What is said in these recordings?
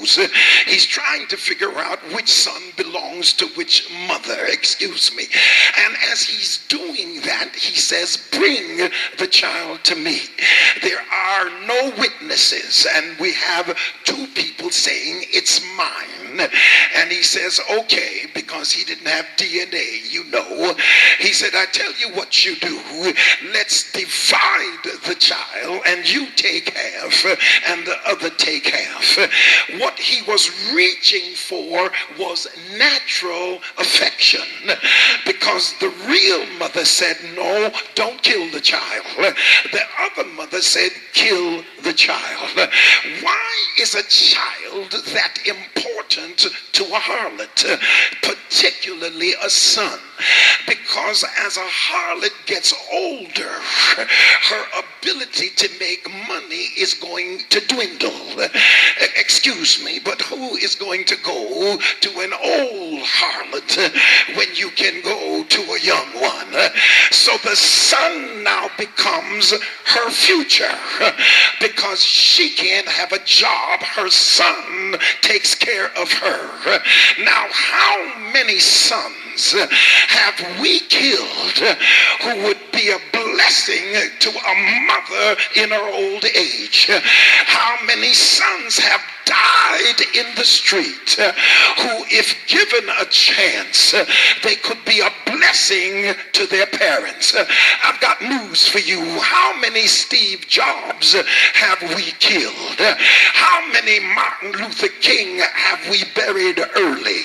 knows. He's trying to figure out which son belongs to which mother, excuse me. And as he's doing that, he says, bring the child to me. There are no witnesses, and we have two people saying it's mine. And he says, okay, because he didn't have DNA, you know. He said, I tell you what you do. Let's divide the child, and you take half, and the other take half. What he was reaching for was natural affection, because the real mother said, no, don't kill the child. The other mother said, kill the child. Why is a child that important to a harlot, particularly a son? Because as a harlot gets older, her ability to make money is going to dwindle. Excuse me, but who is going to go to an old harlot when you can go to a young one? So the son now becomes her future, because she can't have a job. Her son takes care of her. Now, how many sons have we killed who would be a blessing to a mother in her old age? How many sons have died in the street who, if given a chance, they could be a blessing to their parents? I've got news for you. How many Steve Jobs have we killed? How many Martin Luther King have we buried early?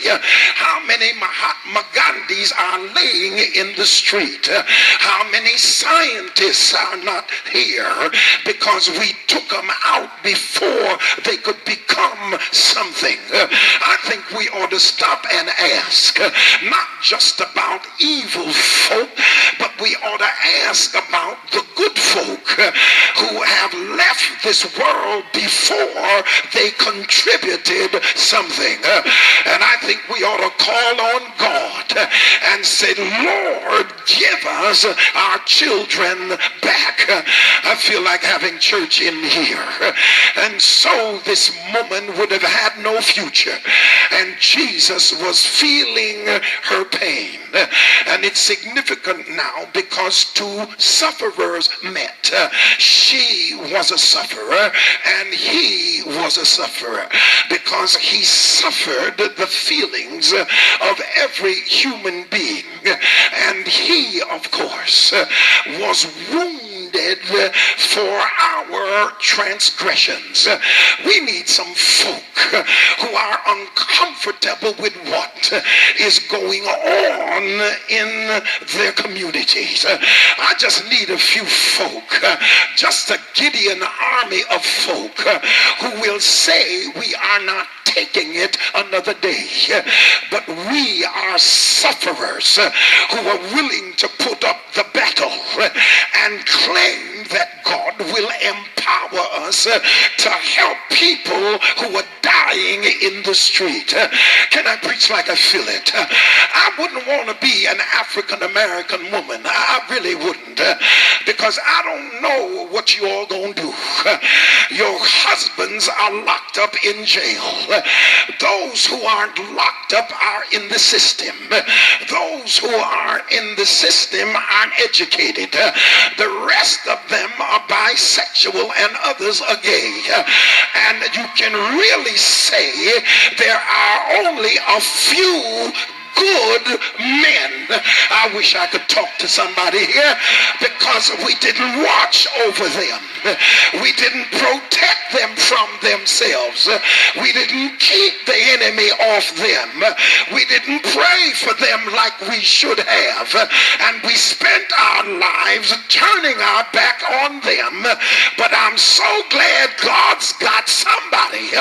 How many Mahatma Gandhis are laying in the street? How many scientists are not here because we took them out before they could become something? I think we ought to stop and ask, not just about evil folk, but we ought to ask about the good folk who have left this world before they contributed something. And I think we ought to call on God and say, Lord, give us our children back. I feel like having church in here. And so this woman would have had no future, and Jesus was feeling her pain. And it's significant now because two sufferers met. She was a sufferer and he was a sufferer, because he suffered the feelings of every human being. And he, of course, was wounded for our transgressions. We need some folk who are uncomfortable with what is going on in their communities. I just need a few folk, just a Gideon army of folk who will say we are not taking it another day, but we are sufferers who are willing to put up the battle and claim that God will empower us to help people who are dying in the street. Can I preach like I feel it? I wouldn't want to be an African American woman. I really wouldn't, because I don't know what you all gonna do. Your husbands are locked up in jail. Those who aren't locked up are in the system. Those who are in the system aren't educated. The rest of them are bisexual and others are gay. And you can really say there are only a few good men. I wish I could talk to somebody here, because we didn't watch over them. We didn't protect them from themselves. We didn't keep the enemy off them. We didn't pray for them like we should have. And we spent our lives turning our back on them. But I'm so glad God's got somebody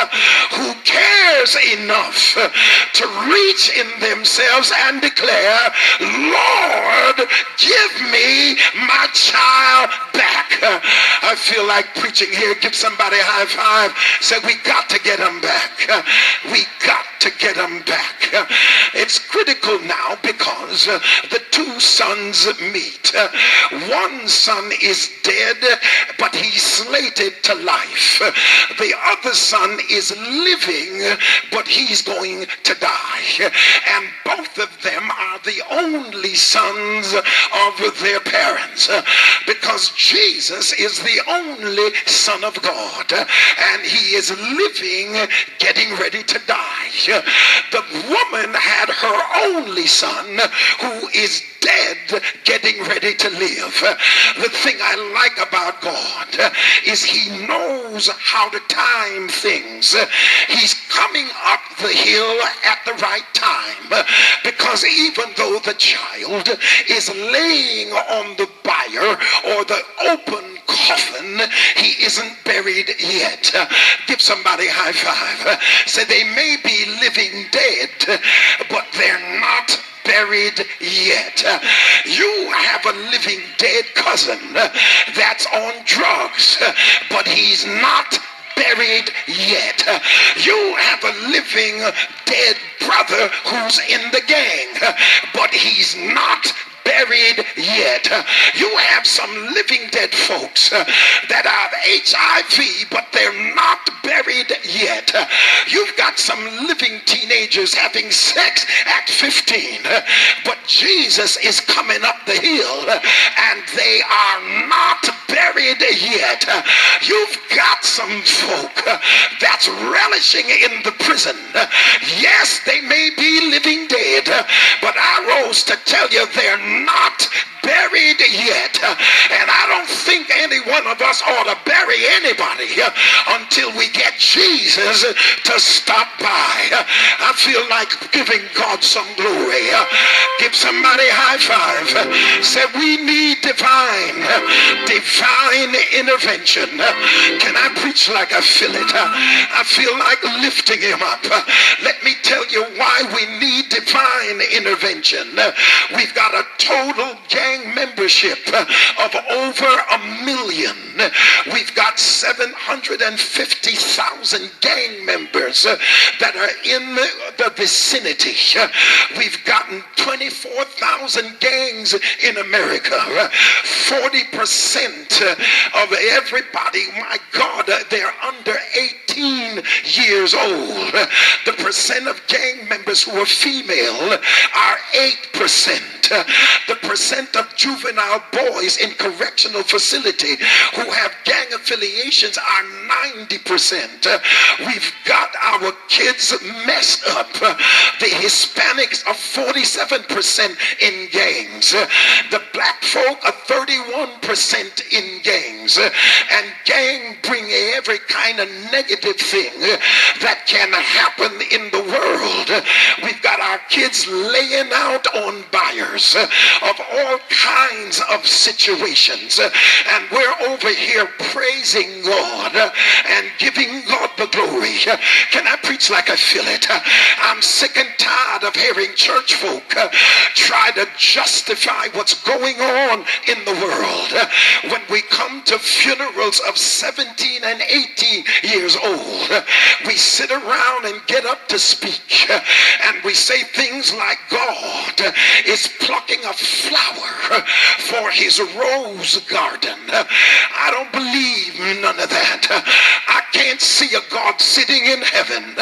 who cares enough to reach in themselves and declare, Lord, give me my child back. I feel like preaching here. Give somebody a high five. Say, we got to get them back. We got to get them back. It's critical now because the two sons meet. One son is dead, but he's slated to life. The other son is living, but he's going to die. And both of them are the only sons of their parents, because Jesus is the only Son of God, and he is living, getting ready to die. The woman had her only son who is dead, getting ready to live. The thing I like about God is he knows how to time things. He's coming up the hill at the right time, because even though the child is laying on the bier or the open coffin, he isn't buried yet. Give somebody a high five. Say, they may be living dead, but they're not buried yet. You have a living dead cousin that's on drugs, but he's not buried yet. You have a living dead brother who's in the gang, but he's not buried yet. You have some living dead folks that have HIV, but they're not buried yet. You've got some living teenagers having sex at 15, but Jesus is coming up the hill and they are not buried yet. You've got some folk that's relishing in the prison. Yes, they may be living dead, but I rose to tell you they're not buried yet. And I don't think any one of us ought to bury anybody until we get Jesus to stop by. I feel like giving God some glory. Give somebody a high five. Say, we need divine intervention. Can I preach like I feel it? I feel like lifting him up. Let me tell you why we need divine intervention. We've got a total gang membership of over 1 million. We've got 750,000 gang members that are in the vicinity. We've gotten 24,000 gangs in America. 40% of everybody, my God, they're under 18 years old. The percent of gang members who are female are 8%. The percent of juvenile boys in correctional facility who have gang affiliations are 90%. We've got our kids messed up. The Hispanics are 47% in gangs. The black folk are 31% in gangs. And gang bring every kind of negative thing that can happen in the world. We've got our kids laying out on buyers of all kinds of situations, and we're over here praising God and giving God the glory. Can I preach like I feel it? I'm sick and tired of hearing church folk try to justify what's going on in the world. When we come to funerals of 17 and 18 years old, we sit around and get up to speak, and we say things like God is plucking a flower for his rose garden. I don't believe none of that. I can't see a God sitting in heaven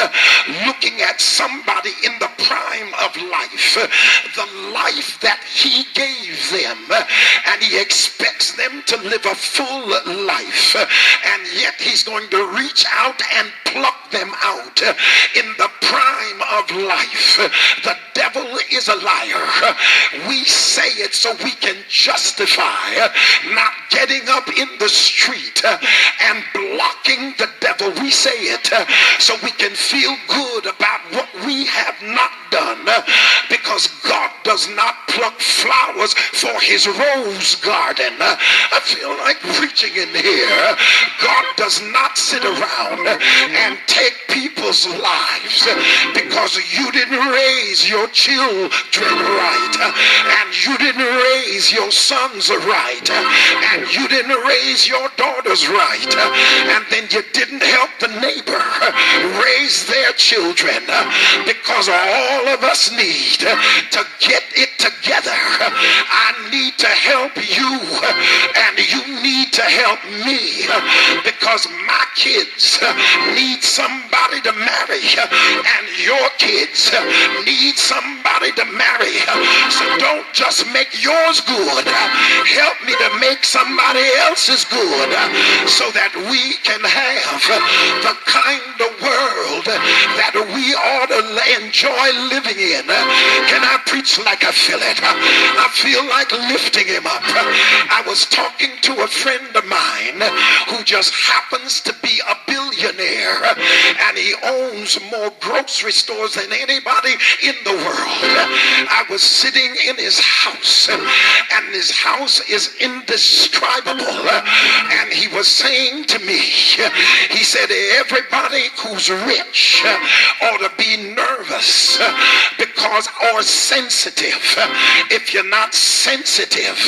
looking at somebody in the prime of life, the life that he gave them, and he expects them to live a full life, and yet he's going to reach out and pluck them out in the prime of life. The devil is a liar. We say it so we can justify not getting up in the street and blocking the devil. We say it so we can feel good about what we have not done, because God does not pluck flowers for his rose garden. I feel like preaching in here. God does not sit around and take people's lives because you didn't raise your children right, and you didn't raise your sons right, and you didn't raise your daughters right, and then you didn't help the neighbor raise their their children, because all of us need to get it together. I need to help you, and you need to help me, because my kids need somebody to marry, and your kids need somebody to marry. So don't just make yours good. Help me to make somebody else's good, so that we can have the kind of world that we ought to enjoy living in. Can I preach like I feel it? I feel like lifting him up. I was talking to a friend of mine who just happens to be a billionaire, and he owns more grocery stores than anybody in the world. I was sitting in his house, and his house is indescribable, and he was saying to me, he said, everybody who's rich ought to be nervous because, or sensitive. If you're not sensitive,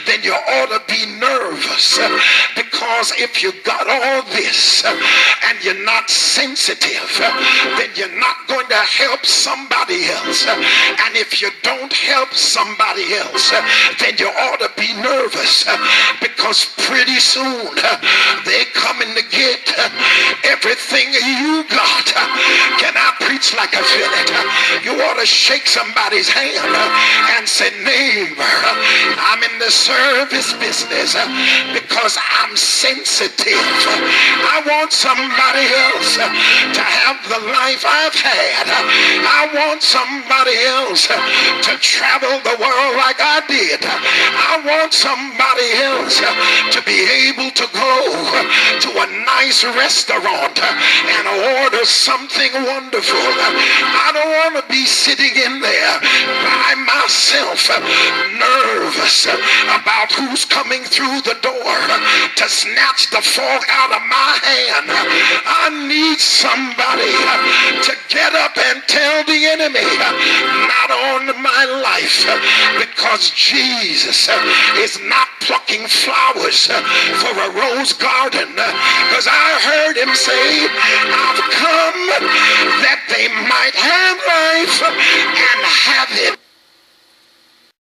then you ought to be nervous, because if you got all this and you're not sensitive, then you're not going to help somebody else. And if you don't help somebody else, then you ought to be nervous, because pretty soon they're coming to get everything you got. Can I preach like I feel it? You ought to shake somebody's hand and say, neighbor, I'm in the service business because I'm sensitive. I want somebody else to have the life I've had. I want somebody else to travel the world like I did. I want somebody else to be able to go to a nice restaurant and order something wonderful. I don't want to be sitting in there by myself, nervous about who's coming through the door to snatch the fork out of my hand. I need somebody to get up and tell the enemy, not on my life, because Jesus is not plucking flowers for a rose garden. Because I heard him say, I've come